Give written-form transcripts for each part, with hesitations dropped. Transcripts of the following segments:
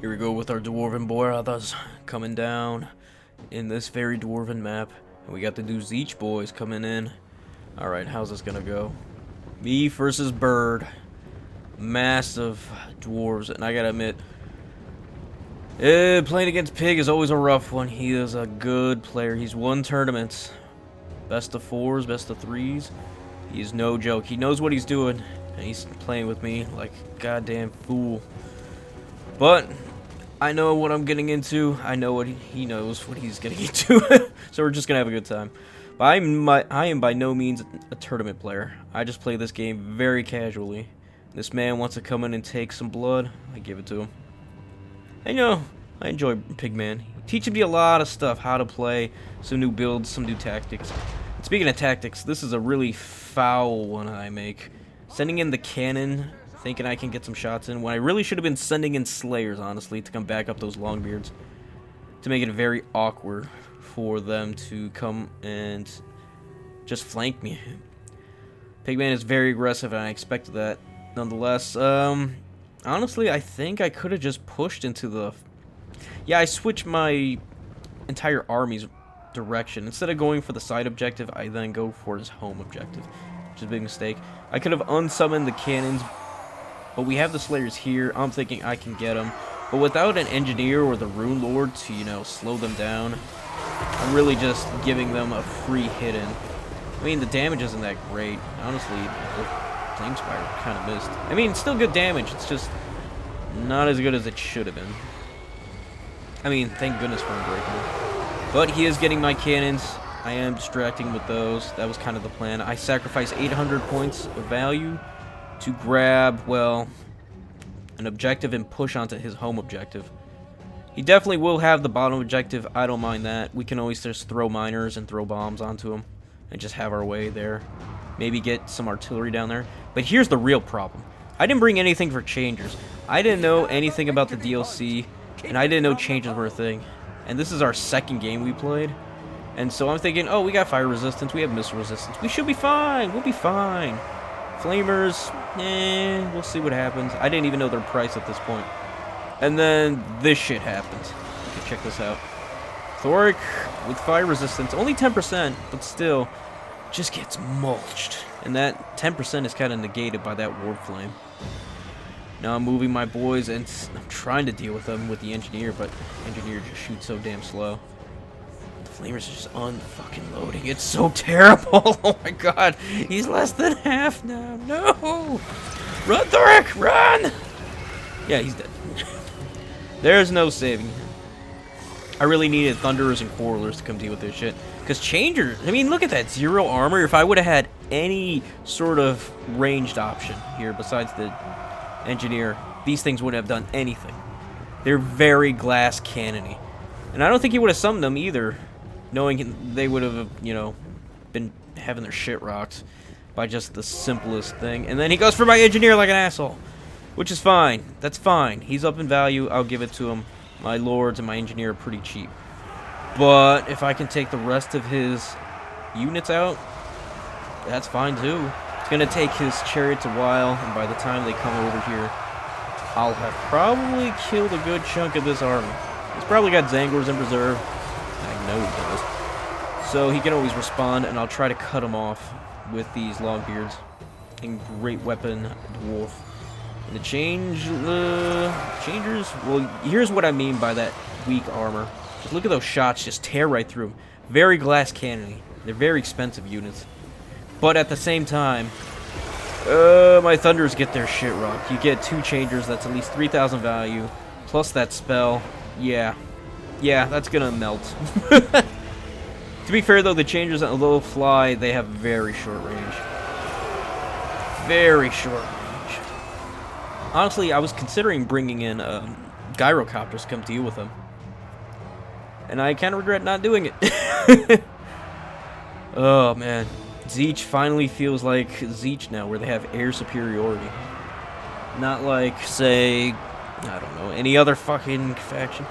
Here we go with our dwarven brothers coming down in this very dwarven map. And we got the new Tzeentch boys coming in. Alright, how's this gonna go? Me versus Bird. Massive dwarves. And I gotta admit, playing against Pig is always a rough one. He is a good player. He's won tournaments. Best of 4s, best of 3s. He's no joke. He knows what he's doing. And he's playing with me like a goddamn fool. But I know what I'm getting into. I know what he knows what he's getting into. So we're just gonna have a good time. But I am by no means a tournament player. I just play this game very casually. This man wants to come in and take some blood. I give it to him. And you know, I enjoy Pigman. He teaches me a lot of stuff, how to play, some new builds, some new tactics. And speaking of tactics, this is a really foul one I make. Sending in the cannon, thinking I can get some shots in, when I really should have been sending in Slayers, honestly, to come back up those Longbeards. To make it very awkward for them to come and just flank me. Pigman is very aggressive, and I expected that. Nonetheless, honestly, I think I could have just pushed into the... Yeah, I switched my entire army's direction. Instead of going for the side objective, I then go for his home objective, which is a big mistake. I could have unsummoned the cannons, but we have the Slayers here. I'm thinking I can get them. But without an engineer or the Rune Lord to, you know, slow them down, I'm really just giving them a free hit in. I mean, the damage isn't that great. Honestly, the Flame Spire kind of missed. I mean, it's still good damage. It's just not as good as it should have been. I mean, thank goodness for Unbreakable. But he is getting my cannons. I am distracting with those. That was kind of the plan. I sacrificed 800 points of value to grab, well, an objective and push onto his home objective. He definitely will have the bottom objective. I don't mind that. We can always just throw miners and throw bombs onto him and just have our way there. Maybe get some artillery down there. But here's the real problem. I didn't bring anything for Changers. I didn't know anything about the DLC, and I didn't know Changes were a thing. And this is our second game we played. And so I'm thinking, oh, we got fire resistance, we have missile resistance. We should be fine. We'll be fine. Flamers, we'll see what happens. I didn't even know their price at this point. And then this shit happens. Okay, check this out. Thoric with fire resistance, only 10%, but still, just gets mulched. And that 10% is kind of negated by that Ward Flame. Now I'm moving my boys, and I'm trying to deal with them with the Engineer, but Engineer just shoots so damn slow. The Flamers are just unfucking loading. It's so terrible. Oh my god. He's less than half now. No! Run, Thoric! Run! Yeah, he's dead. There's no saving him. I really needed Thunderers and Quarrelers to come deal with this shit. Because Changers, I mean, look at that. 0 armor. If I would have had any sort of ranged option here besides the Engineer, these things wouldn't have done anything. They're very glass cannony. And I don't think he would have summoned them either, knowing they would have, you know, been having their shit rocked by just the simplest thing. And then he goes for my Engineer like an asshole. Which is fine. That's fine. He's up in value. I'll give it to him. My Lords and my Engineer are pretty cheap. But if I can take the rest of his units out, that's fine too. It's going to take his Chariots a while, and by the time they come over here, I'll have probably killed a good chunk of this army. He's probably got Zangors in reserve. I know he does. So he can always respond, and I'll try to cut him off with these Longbeards. And great weapon, Dwarf. And the Changers, well, here's what I mean by that weak armor. Just look at those shots just tear right through them. Very glass cannony. They're very expensive units. But at the same time, my Thunders get their shit rocked. You get 2 Changers, that's at least 3,000 value, plus that spell. Yeah, that's gonna melt. To be fair though, the Changers, although fly, they have very short range. Very short range. Honestly, I was considering bringing in gyrocopters to come deal with them. And I kind of regret not doing it. Oh, man. Tzeentch finally feels like Tzeentch now, where they have air superiority. Not like, say, I don't know, any other fucking faction.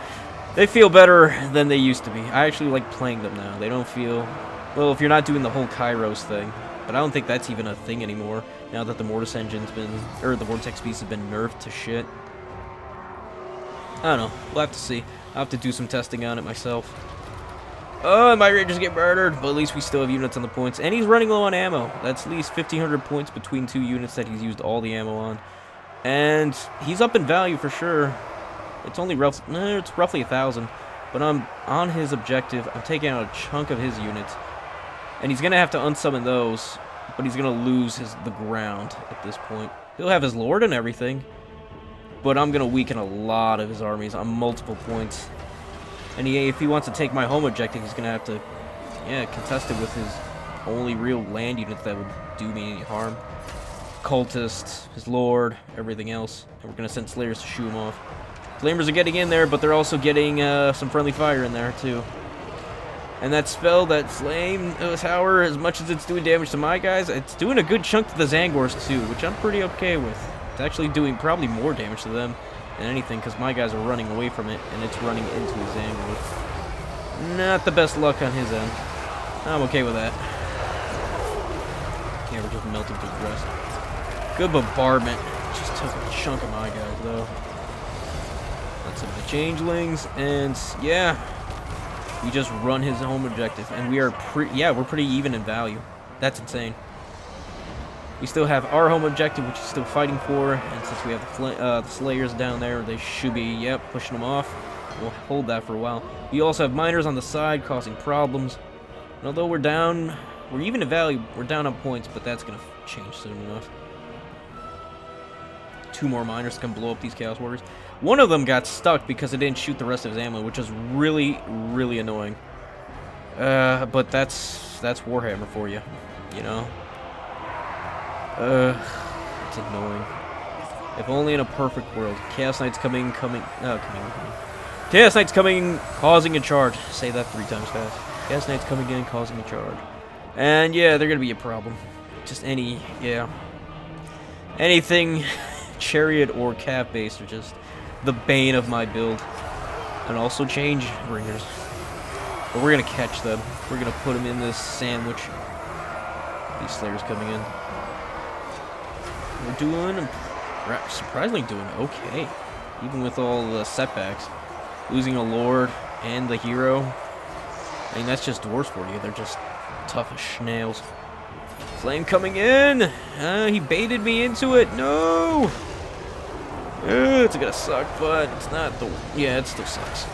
They feel better than they used to be. I actually like playing them now. They don't feel... Well, if you're not doing the whole Kairos thing. But I don't think that's even a thing anymore, now that the Mortis engine's been... Or the Vortex Beast has been nerfed to shit. I I don't know. We'll have to see. I'll have to do some testing on it myself. Oh, my Rangers get murdered, but at least we still have units on the points. And he's running low on ammo. That's at least 1,500 points between 2 units that he's used all the ammo on. And he's up in value for sure. It's only it's roughly 1,000. But I'm on his objective. I'm taking out a chunk of his units. And he's going to have to unsummon those. But he's going to lose the ground at this point. He'll have his lord and everything. But I'm going to weaken a lot of his armies on multiple points. And if he wants to take my home objective, he's going to have to, contest it with his only real land units that would do me any harm. Cultists, his lord, everything else. And we're going to send Slayers to shoo him off. Flamers are getting in there, but they're also getting some friendly fire in there, too. And that spell, that flame tower, as much as it's doing damage to my guys, it's doing a good chunk to the Zangors, too, which I'm pretty okay with. It's actually doing probably more damage to them than anything, because my guys are running away from it, and it's running into his Zangors. Not the best luck on his end. I'm okay with that. Yeah, we're just melting to the rest. Good bombardment. Just took a chunk of my guys, though. That's some of the changelings, and yeah, we just run his home objective, and we are we're pretty even in value. That's insane. We still have our home objective, which is still fighting for, and since we have the Slayers down there, they should be, pushing them off. We'll hold that for a while. We also have miners on the side causing problems. And although we're even in value, we're down on points, but that's going to change soon enough. 2 more miners can blow up these Chaos Warriors. One of them got stuck because it didn't shoot the rest of his ammo, which is really, really annoying. But that's Warhammer for you, you know? It's annoying. If only in a perfect world. Chaos Knight's coming. Chaos Knight's coming, causing a charge. Say that 3 times fast. Chaos Knight's coming in, causing a charge. And yeah, they're gonna be a problem. Just anything chariot or cav based are just the bane of my build. And also Changebringers. But we're gonna catch them. We're gonna put them in this sandwich. These Slayers coming in. We're surprisingly doing okay, even with all the setbacks. Losing a lord and the hero. I mean, that's just dwarves for you. They're just tough as snails. Flame coming in. He baited me into it. No. It's gonna suck, but it's not it still sucks.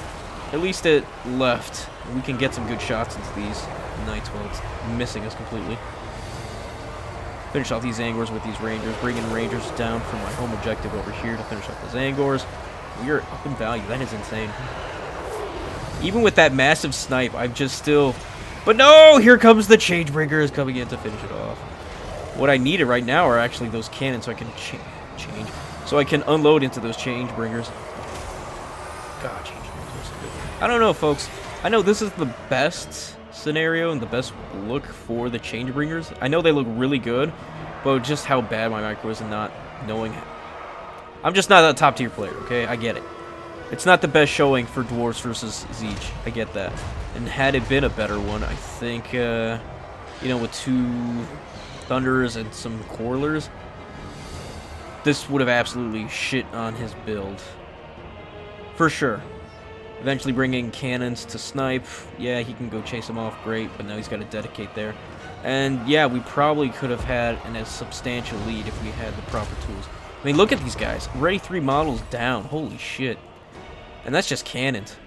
At least it left. We can get some good shots into these knights while it's missing us completely. Finish off these Zangors with these Rangers. Bring in Rangers down from my home objective over here to finish off the Zangors. We are up in value. That is insane. Even with that massive snipe, I'm just still... But no! Here comes the Changebringers coming in to finish it off. What I needed right now are actually those cannons so I can change. So I can unload into those Changebringers. God, Changebringers are so good. I don't know, folks. I know this is the best scenario and the best look for the Changebringers. I know they look really good, but just how bad my micro is and not knowing. I'm just not a top tier player, okay? I get it. It's not the best showing for Dwarfs versus Tzeentch. I get that. And had it been a better one, I think, with 2 Thunders and some Quarlers, this would have absolutely shit on his build. For sure. Eventually bringing cannons to snipe. Yeah, he can go chase him off, great, but now he's got to dedicate there. And yeah, we probably could have had a substantial lead if we had the proper tools. I mean, look at these guys. Already 3 models down. Holy shit. And that's just cannons.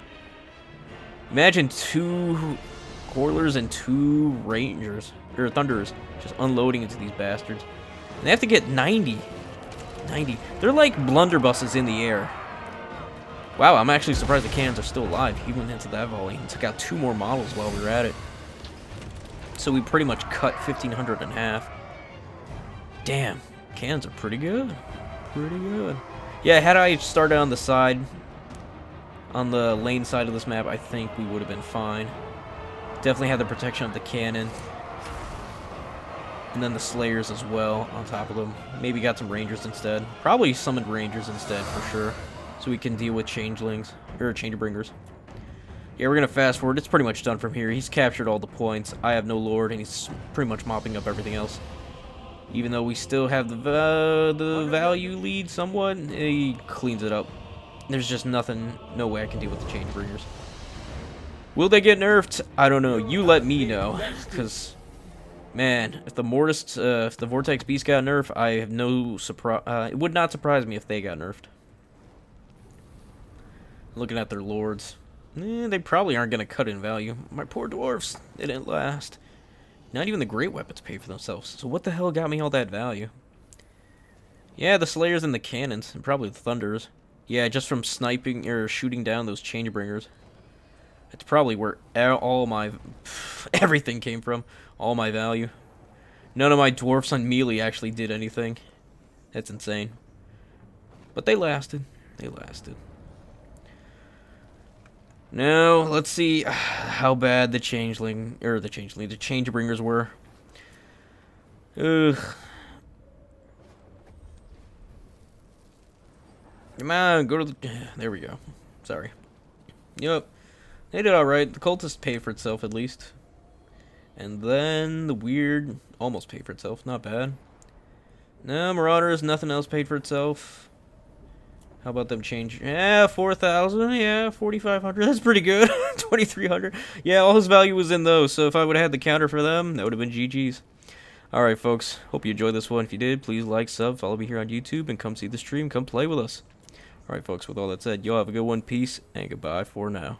Imagine 2 Quarlers and 2 Rangers, or Thunderers, just unloading into these bastards. And they have to get 90. 90. They're like blunderbusses in the air. Wow, I'm actually surprised the cannons are still alive. He went into that volley and took out 2 more models while we were at it. So we pretty much cut 1,500 in half. Damn, cannons are pretty good. Pretty good. Yeah, had I started on the side, on the lane side of this map, I think we would have been fine. Definitely had the protection of the cannon. And then the Slayers as well on top of them. Maybe got some Rangers instead. Probably summoned Rangers instead for sure. So we can deal with Changelings, or Changebringers. Yeah, we're going to fast forward. It's pretty much done from here. He's captured all the points. I have no Lord, and he's pretty much mopping up everything else. Even though we still have the value lead somewhat, he cleans it up. There's just nothing, no way I can deal with the Changebringers. Will they get nerfed? I don't know. You let me know, because, man, if the Mortis, if the Vortex Beast got nerfed, I have no surprise. It would not surprise me if they got nerfed. Looking at their lords, they probably aren't gonna cut in value. My poor dwarfs, they didn't last. Not even the great weapons pay for themselves. So what the hell got me all that value? Yeah, the Slayers and the cannons, and probably the Thunders. Yeah, just from sniping or shooting down those Changebringers. That's probably where all my everything came from. All my value. None of my dwarfs on melee actually did anything. That's insane. But they lasted. They lasted. Now, let's see how bad the Changebringers were. Ugh. Come on, go to the... There we go. Sorry. Yep. They did alright. The cultist paid for itself, at least. And then the weird... Almost paid for itself. Not bad. No, Marauders, nothing else paid for itself. How about them change? Yeah, 4,000. Yeah, 4,500. That's pretty good. 2,300. Yeah, all his value was in those. So if I would have had the counter for them, that would have been GG's. Alright, folks. Hope you enjoyed this one. If you did, please like, sub, follow me here on YouTube, and come see the stream. Come play with us. Alright, folks, with all that said, y'all have a good one. Peace, and goodbye for now.